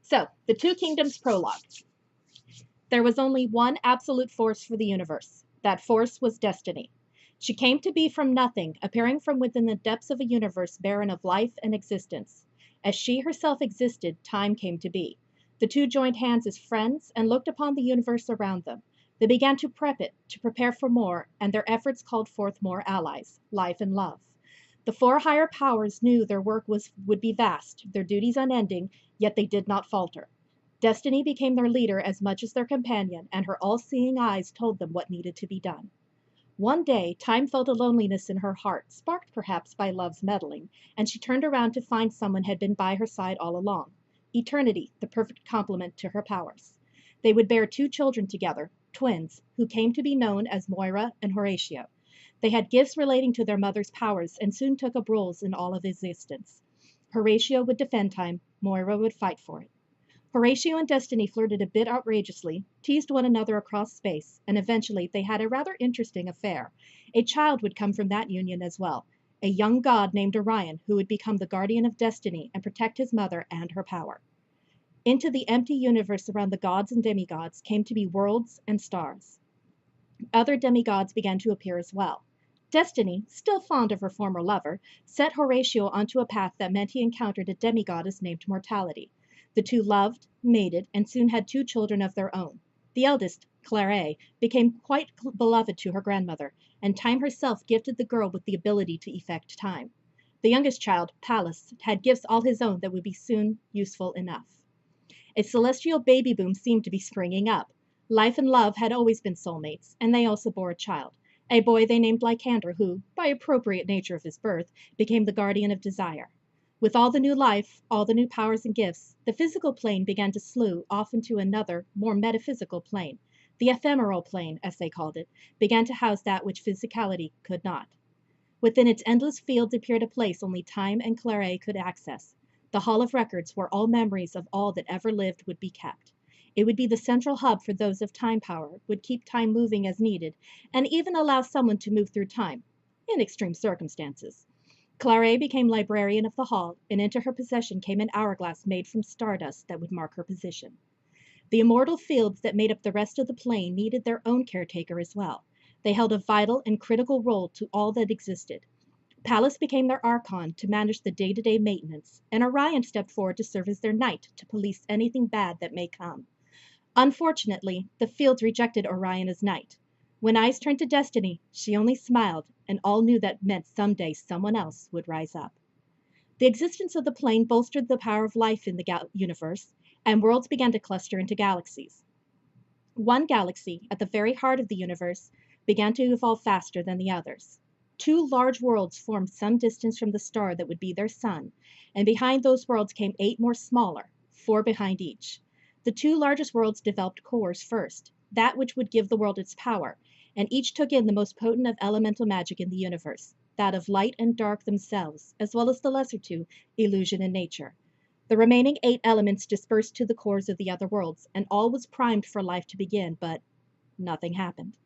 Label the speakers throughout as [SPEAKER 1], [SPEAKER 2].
[SPEAKER 1] So, the Two Kingdoms Prologue. There was only one absolute force for the universe. That force was destiny. She came to be from nothing, appearing from within the depths of a universe barren of life and existence. As she herself existed, time came to be. The two joined hands as friends and looked upon the universe around them. They began to prep it, to prepare for more, and their efforts called forth more allies, life and love. The four higher powers knew their work would be vast, their duties unending, yet they did not falter. Destiny became their leader as much as their companion, and her all-seeing eyes told them what needed to be done. One day, Time felt a loneliness in her heart, sparked perhaps by love's meddling, and she turned around to find someone had been by her side all along. Eternity, the perfect complement to her powers. They would bear two children together, twins, who came to be known as Moira and Horatio. They had gifts relating to their mother's powers and soon took up roles in all of existence. Horatio would defend time, Moira would fight for it. Horatio and Destiny flirted a bit outrageously, teased one another across space, and eventually they had a rather interesting affair. A child would come from that union as well, a young god named Orion who would become the guardian of destiny and protect his mother and her power. Into the empty universe around the gods and demigods came to be worlds and stars. Other demigods began to appear as well. Destiny, still fond of her former lover, set Horatio onto a path that meant he encountered a demigoddess named Mortality. The two loved, mated, and soon had two children of their own. The eldest, Clara, became quite beloved to her grandmother, and Time herself gifted the girl with the ability to effect time. The youngest child, Pallas, had gifts all his own that would be soon useful enough. A celestial baby boom seemed to be springing up. Life and love had always been soulmates, and they also bore a child, a boy they named Lycander, who, by appropriate nature of his birth, became the guardian of desire. With all the new life, all the new powers and gifts, the physical plane began to slew off into another, more metaphysical plane. The ephemeral plane, as they called it, began to house that which physicality could not. Within its endless fields appeared a place only Time and Clara could access, the Hall of Records where all memories of all that ever lived would be kept. It would be the central hub for those of time power, would keep time moving as needed, and even allow someone to move through time, in extreme circumstances. Clara became librarian of the hall, and into her possession came an hourglass made from stardust that would mark her position. The immortal fields that made up the rest of the plane needed their own caretaker as well. They held a vital and critical role to all that existed. Pallas became their archon to manage the day-to-day maintenance, and Orion stepped forward to serve as their knight to police anything bad that may come. Unfortunately, the fields rejected Orion as knight. When eyes turned to Destiny, she only smiled, and all knew that meant someday someone else would rise up. The existence of the plane bolstered the power of life in the universe, and worlds began to cluster into galaxies. One galaxy, at the very heart of the universe, began to evolve faster than the others. Two large worlds formed some distance from the star that would be their sun, and behind those worlds came 8 more smaller, 4 behind each. The 2 largest worlds developed cores first, that which would give the world its power, and each took in the most potent of elemental magic in the universe, that of light and dark themselves, as well as the lesser 2, illusion and nature. The remaining 8 elements dispersed to the cores of the other worlds, and all was primed for life to begin, but nothing happened.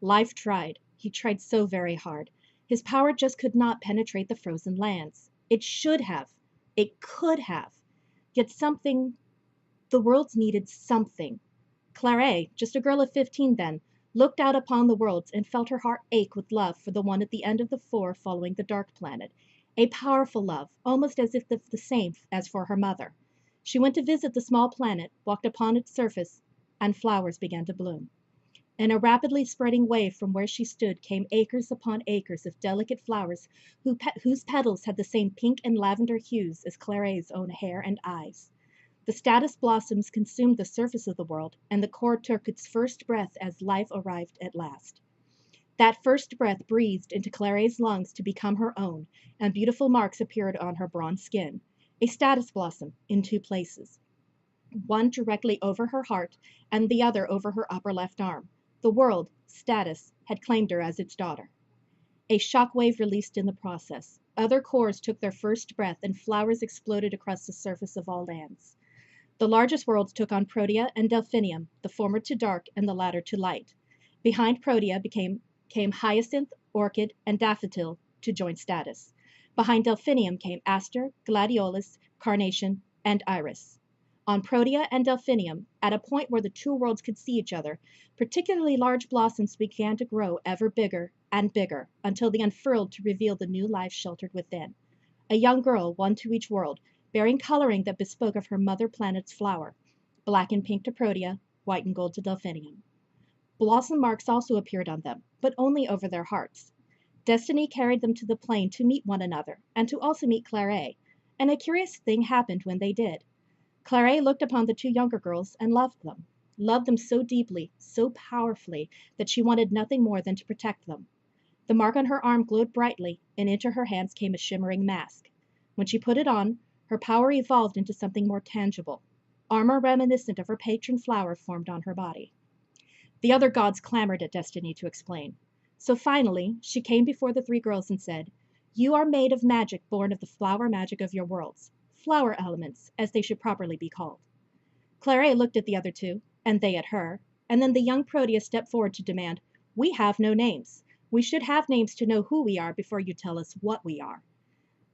[SPEAKER 1] Life tried. He tried so very hard. His power just could not penetrate the frozen lands. It should have. It could have. Yet the worlds needed something. Clara, just a girl of 15 then, looked out upon the worlds and felt her heart ache with love for the one at the end of the 4 following the dark planet, a powerful love, almost as if the same as for her mother. She went to visit the small planet, walked upon its surface, and flowers began to bloom. In a rapidly spreading wave from where she stood came acres upon acres of delicate flowers whose petals had the same pink and lavender hues as Clara's own hair and eyes. The status blossoms consumed the surface of the world, and the core took its first breath as life arrived at last. That first breath breathed into Clara's lungs to become her own, and beautiful marks appeared on her bronze skin, a status blossom in 2 places, one directly over her heart and the other over her upper left arm. The world, status, had claimed her as its daughter. A shock wave released in the process. Other cores took their first breath, and flowers exploded across the surface of all lands. The largest worlds took on Protea and Delphinium, the former to dark and the latter to light. Behind Protea came Hyacinth, Orchid, and Daffodil to join status. Behind Delphinium came Aster, Gladiolus, Carnation, and Iris. On Protea and Delphinium, at a point where the two worlds could see each other, particularly large blossoms began to grow ever bigger and bigger until they unfurled to reveal the new life sheltered within. A young girl, one to each world, bearing coloring that bespoke of her mother planet's flower, black and pink to Protea, white and gold to Delphinium. Blossom marks also appeared on them, but only over their hearts. Destiny carried them to the plane to meet one another, and to also meet Clara, and a curious thing happened when they did. Clara looked upon the two younger girls and loved them so deeply, so powerfully, that she wanted nothing more than to protect them. The mark on her arm glowed brightly, and into her hands came a shimmering mask. When she put it on, her power evolved into something more tangible. Armor reminiscent of her patron flower formed on her body. The other gods clamored at Destiny to explain. So finally, she came before the three girls and said, "You are made of magic born of the flower magic of your worlds. Flower elements, as they should properly be called." Clara looked at the other two, and they at her, and then the young Protea stepped forward to demand, "We have no names. We should have names to know who we are before you tell us what we are."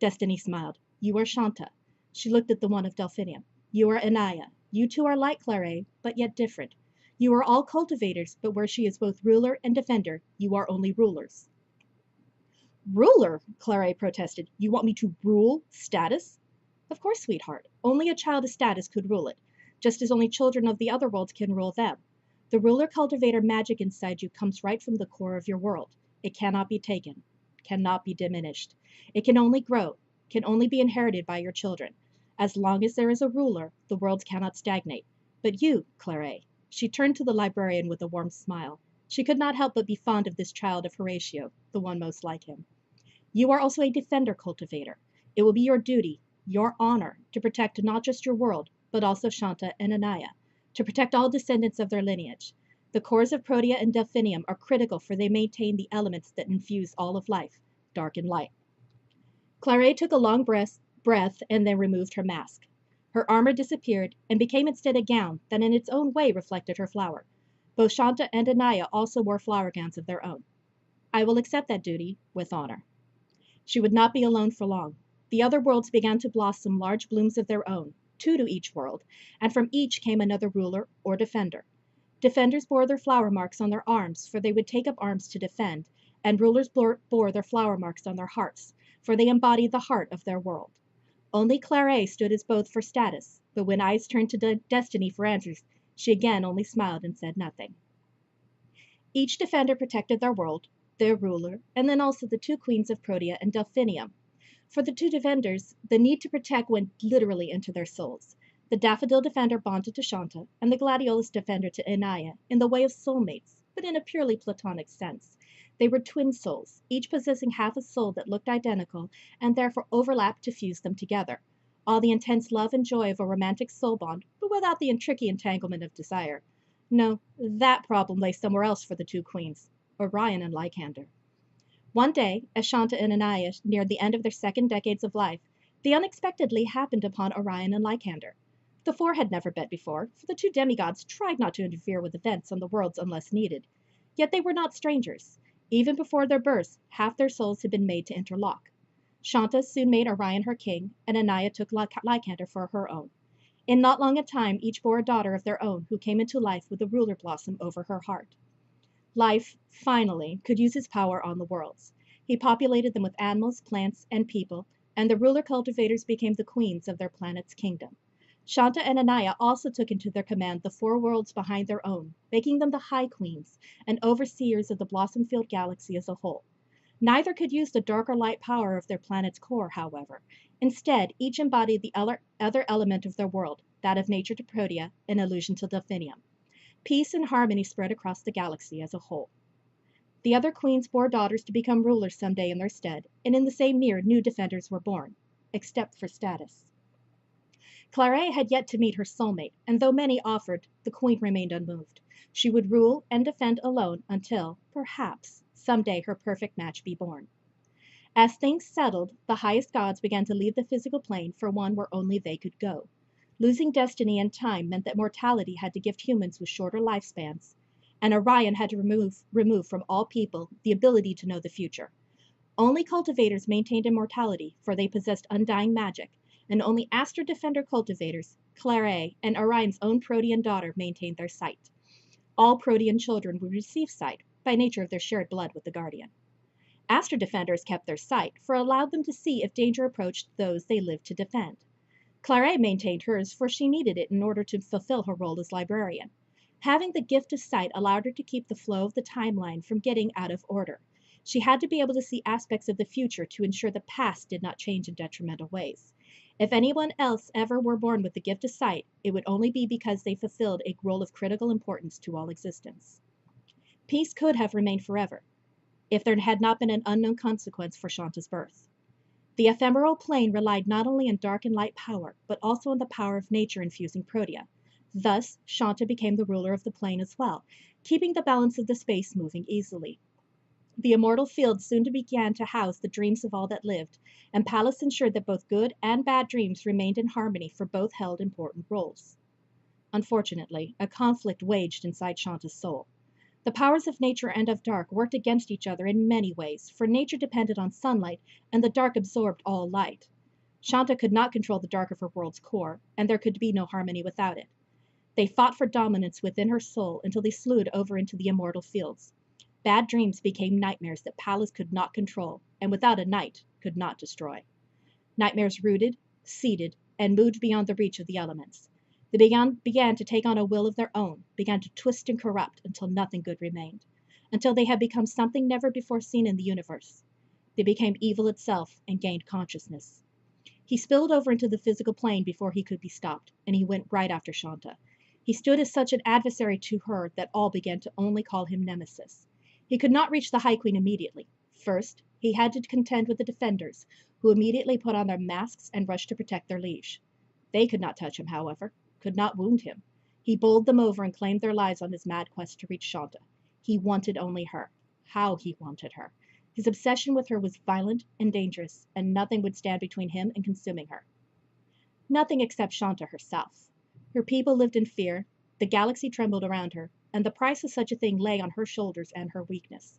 [SPEAKER 1] Destiny smiled. "You are Shanta." She looked at the one of Delphinium. "You are Anaya. You two are like Clara, but yet different. You are all cultivators, but where she is both ruler and defender, you are only rulers." "Ruler?" Clara protested. "You want me to rule status?" "Of course, sweetheart. Only a child of status could rule it, just as only children of the other worlds can rule them. The ruler cultivator magic inside you comes right from the core of your world. It cannot be taken, cannot be diminished. It can only grow, can only be inherited by your children. As long as there is a ruler, the worlds cannot stagnate. But you, Clara," she turned to the librarian with a warm smile. She could not help but be fond of this child of Horatio, the one most like him. "You are also a defender cultivator. It will be your duty, your honor, to protect not just your world, but also Shanta and Anaya, to protect all descendants of their lineage. The cores of Protea and Delphinium are critical, for they maintain the elements that infuse all of life, dark and light." Clara took a long breath and then removed her mask. Her armor disappeared and became instead a gown that in its own way reflected her flower. Both Shanta and Anaya also wore flower gowns of their own. "I will accept that duty with honor." She would not be alone for long. The other worlds began to blossom large blooms of their own, two to each world, and from each came another ruler or defender. Defenders bore their flower marks on their arms, for they would take up arms to defend, and rulers bore their flower marks on their hearts, for they embodied the heart of their world. Only Clara stood as both for status, but when eyes turned to Destiny for answers, she again only smiled and said nothing. Each defender protected their world, their ruler, and then also the two queens of Protea and Delphinium. For the two defenders, the need to protect went literally into their souls. The daffodil defender bonded to Shanta, and the gladiolus defender to Anaya, in the way of soulmates, but in a purely platonic sense. They were twin souls, each possessing half a soul that looked identical, and therefore overlapped to fuse them together. All the intense love and joy of a romantic soul bond, but without the intricate entanglement of desire. No, that problem lay somewhere else for the two queens, Orion and Lycander. One day, as Shanta and Anaya neared the end of their second decades of life, they unexpectedly happened upon Orion and Lycander. The four had never met before, for the two demigods tried not to interfere with events on the worlds unless needed. Yet they were not strangers. Even before their births, half their souls had been made to interlock. Shanta soon made Orion her king, and Anaya took Lycander for her own. In not long a time, each bore a daughter of their own who came into life with a ruler blossom over her heart. Life, finally, could use his power on the worlds. He populated them with animals, plants, and people, and the ruler cultivators became the queens of their planet's kingdom. Shanta and Anaya also took into their command the four worlds behind their own, making them the high queens and overseers of the blossom-filled galaxy as a whole. Neither could use the dark or light power of their planet's core, however. Instead, each embodied the other element of their world, that of nature to Protea, an illusion to Delphinium. Peace and harmony spread across the galaxy as a whole. The other queens bore daughters to become rulers someday in their stead, and in the same year new defenders were born, except for status. Clara had yet to meet her soulmate, and though many offered, the queen remained unmoved. She would rule and defend alone until, perhaps, someday her perfect match be born. As things settled, the highest gods began to leave the physical plane for one where only they could go. Losing destiny and time meant that mortality had to gift humans with shorter lifespans, and Orion had to remove from all people the ability to know the future. Only cultivators maintained immortality, for they possessed undying magic, and only Astro Defender cultivators, Clara, and Orion's own Protean daughter maintained their sight. All Protean children would receive sight, by nature of their shared blood with the Guardian. Astro Defenders kept their sight, for it allowed them to see if danger approached those they lived to defend. Clara maintained hers, for she needed it in order to fulfill her role as librarian. Having the gift of sight allowed her to keep the flow of the timeline from getting out of order. She had to be able to see aspects of the future to ensure the past did not change in detrimental ways. If anyone else ever were born with the gift of sight, it would only be because they fulfilled a role of critical importance to all existence. Peace could have remained forever, if there had not been an unknown consequence for Shanta's birth. The ephemeral plane relied not only on dark and light power, but also on the power of nature infusing Protea. Thus, Shanta became the ruler of the plane as well, keeping the balance of the space moving easily. The immortal field soon began to house the dreams of all that lived, and Pallas ensured that both good and bad dreams remained in harmony, for both held important roles. Unfortunately, a conflict waged inside Shanta's soul. The powers of nature and of dark worked against each other in many ways, for nature depended on sunlight, and the dark absorbed all light. Shanta could not control the dark of her world's core, and there could be no harmony without it. They fought for dominance within her soul until they slewed over into the immortal fields. Bad dreams became nightmares that Pallas could not control, and without a night, could not destroy. Nightmares rooted, seeded, and moved beyond the reach of the elements. They began to take on a will of their own, began to twist and corrupt until nothing good remained, until they had become something never before seen in the universe. They became evil itself and gained consciousness. He spilled over into the physical plane before he could be stopped, and he went right after Shanta. He stood as such an adversary to her that all began to only call him Nemesis. He could not reach the High Queen immediately. First, he had to contend with the defenders, who immediately put on their masks and rushed to protect their liege. They could not touch him, however, could not wound him. He bowled them over and claimed their lives on his mad quest to reach Shanta. He wanted only her. How he wanted her. His obsession with her was violent and dangerous, and nothing would stand between him and consuming her. Nothing except Shanta herself. Her people lived in fear, the galaxy trembled around her, and the price of such a thing lay on her shoulders and her weakness.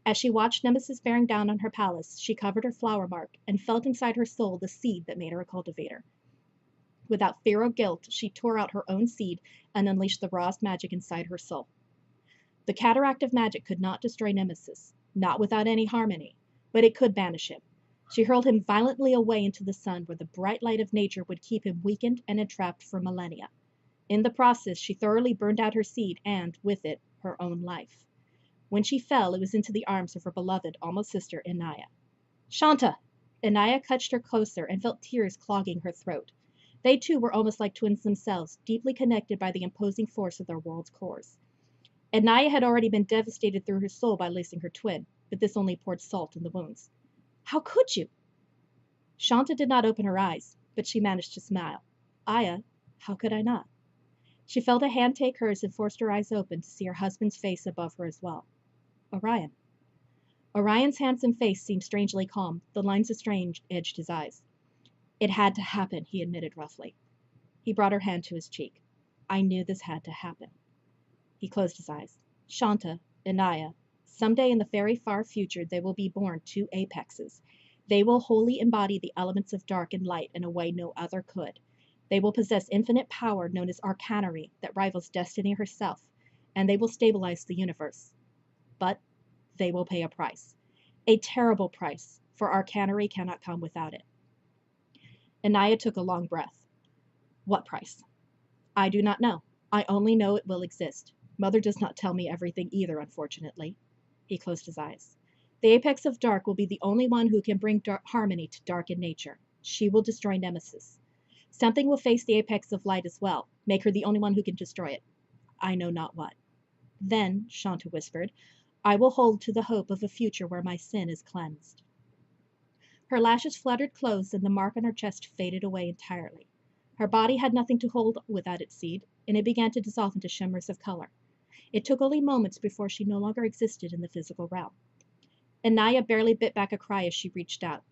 [SPEAKER 1] As she watched Nemesis bearing down on her palace, she covered her flower mark and felt inside her soul the seed that made her a cultivator. Without fear or guilt, she tore out her own seed and unleashed the rawest magic inside her soul. The cataract of magic could not destroy Nemesis, not without any harmony, but it could banish him. She hurled him violently away into the sun, where the bright light of nature would keep him weakened and entrapped for millennia. In the process, she thoroughly burned out her seed and, with it, her own life. When she fell, it was into the arms of her beloved almost sister, Anaya. "Shanta!" Anaya clutched her closer and felt tears clogging her throat. They too were almost like twins themselves, deeply connected by the imposing force of their world's cores. Anaya had already been devastated through her soul by losing her twin, but this only poured salt in the wounds. "How could you?" Shanta did not open her eyes, but she managed to smile. "Aya, how could I not?" She felt a hand take hers and forced her eyes open to see her husband's face above her as well. Orion. Orion's handsome face seemed strangely calm. The lines of strain edged his eyes. "It had to happen," he admitted roughly. He brought her hand to his cheek. "I knew this had to happen." He closed his eyes. "Shanta, Anaya, someday in the very far future they will be born two apexes. They will wholly embody the elements of dark and light in a way no other could. They will possess infinite power known as arcanery that rivals destiny herself, and they will stabilize the universe. But they will pay a price. A terrible price, for arcanery cannot come without it." Anaya took a long breath. "What price?" "I do not know. I only know it will exist. Mother does not tell me everything either, unfortunately." He closed his eyes. "The apex of dark will be the only one who can bring harmony to dark in nature. She will destroy Nemesis. Something will face the apex of light as well, make her the only one who can destroy it. I know not what. Then," Shanta whispered, "I will hold to the hope of a future where my sin is cleansed." Her lashes fluttered closed and the mark on her chest faded away entirely. Her body had nothing to hold without its seed, and it began to dissolve into shimmers of color. It took only moments before she no longer existed in the physical realm. Anaya barely bit back a cry as she reached out.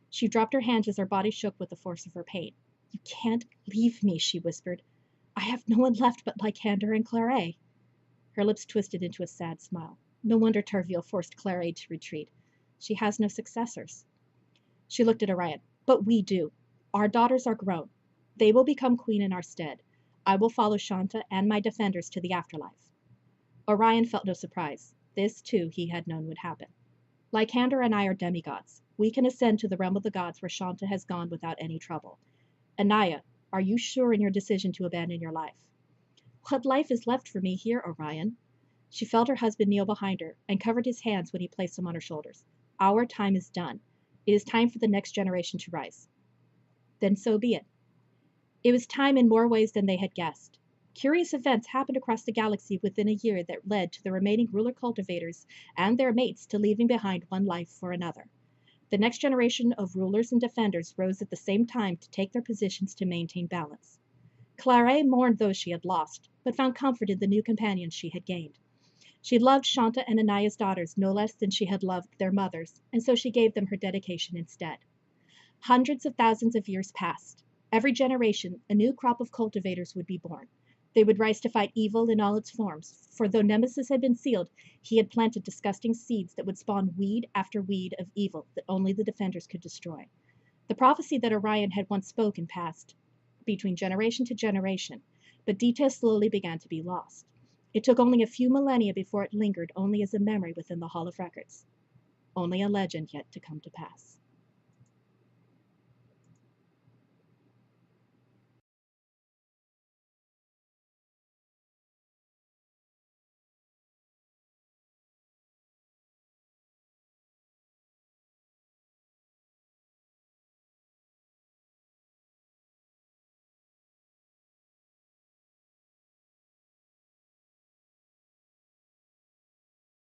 [SPEAKER 1] She dropped her hands as her body shook with the force of her pain. "You can't leave me," she whispered. "I have no one left but Lycander and Clara." Her lips twisted into a sad smile. No wonder Tarviel forced Clara to retreat. She has no successors. She looked at Orion. "But we do. Our daughters are grown. They will become queen in our stead. I will follow Shanta and my defenders to the afterlife." Orion felt no surprise. This, too, he had known would happen. "Lycander and I are demigods. We can ascend to the realm of the gods where Shanta has gone without any trouble. Anaya, are you sure in your decision to abandon your life?" "What life is left for me here, Orion?" She felt her husband kneel behind her and covered his hands when he placed them on her shoulders. "Our time is done. It is time for the next generation to rise." Then so be it. It was time in more ways than they had guessed. Curious events happened across the galaxy within a year that led to the remaining ruler cultivators and their mates to leaving behind one life for another. The next generation of rulers and defenders rose at the same time to take their positions to maintain balance. Clara mourned those she had lost, but found comfort in the new companions she had gained. She loved Shanta and Anaya's daughters no less than she had loved their mothers, and so she gave them her dedication instead. Hundreds of thousands of years passed. Every generation, a new crop of cultivators would be born. They would rise to fight evil in all its forms, for though Nemesis had been sealed, he had planted disgusting seeds that would spawn weed after weed of evil that only the defenders could destroy. The prophecy that Orion had once spoken passed between generation to generation, but details slowly began to be lost. It took only a few millennia before it lingered only as a memory within the Hall of Records. Only a legend yet to come to pass.